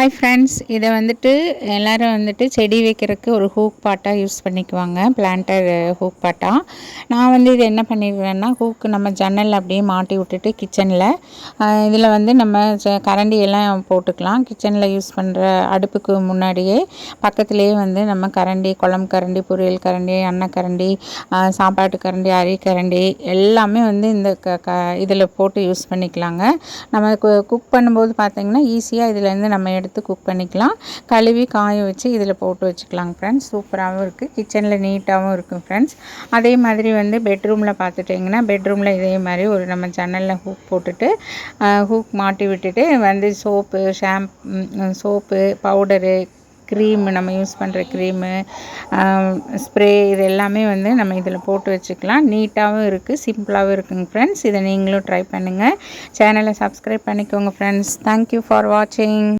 Hi friends, இதை வந்துட்டு எல்லோரும் வந்துட்டு செடி வைக்கிறதுக்கு ஒரு ஹூக் பாட்டாக யூஸ் பண்ணிக்குவாங்க, பிளான்டர் ஹூக் பாட்டாக. நான் வந்து இது என்ன பண்ணிடுவேன்னா, ஹூக்கு நம்ம ஜன்னல் அப்படியே மாட்டி விட்டுட்டு கிச்சனில் இதில் வந்து நம்ம கரண்டி எல்லாம் போட்டுக்கலாம். கிச்சனில் யூஸ் பண்ணுற அடுப்புக்கு முன்னாடியே பக்கத்துலேயே வந்து நம்ம கரண்டி, குழம்பு கரண்டி, பொரியல் கரண்டி, அன்னக்கரண்டி, சாப்பாட்டு கரண்டி, அரிக்கரண்டி எல்லாமே வந்து இந்த இதில் போட்டு யூஸ் பண்ணிக்கலாங்க. நம்ம குக் பண்ணும்போது பார்த்திங்கன்னா ஈஸியாக இதிலேருந்து நம்ம எடுத்து குக் பண்ணிக்கலாம். கழுவி காய வச்சு இதில் போட்டு வச்சுக்கலாங்க ஃப்ரெண்ட்ஸ். சூப்பராகவும் இருக்குது, கிச்சனில் நீட்டாகவும் இருக்கும் ஃப்ரெண்ட்ஸ். அதே மாதிரி வந்து பெட்ரூமில் பார்த்துட்டிங்கன்னா, பெட்ரூமில் இதே மாதிரி ஒரு நம்ம ஜன்னலில் ஹூக் போட்டுட்டு ஹூக் மாட்டி விட்டுட்டு வந்து சோப்பு பவுடரு, க்ரீமு, நம்ம யூஸ் பண்ணுற க்ரீமு, ஸ்ப்ரே, இது எல்லாமே வந்து நம்ம இதில் போட்டு வச்சுக்கலாம். நீட்டாகவும் இருக்குது, சிம்பிளாகவும் இருக்குங்க ஃப்ரெண்ட்ஸ். இதை நீங்களும் ட்ரை பண்ணுங்கள். சேனலை சப்ஸ்கிரைப் பண்ணிக்கோங்க ஃப்ரெண்ட்ஸ். தேங்க்யூ ஃபார் வாட்சிங்.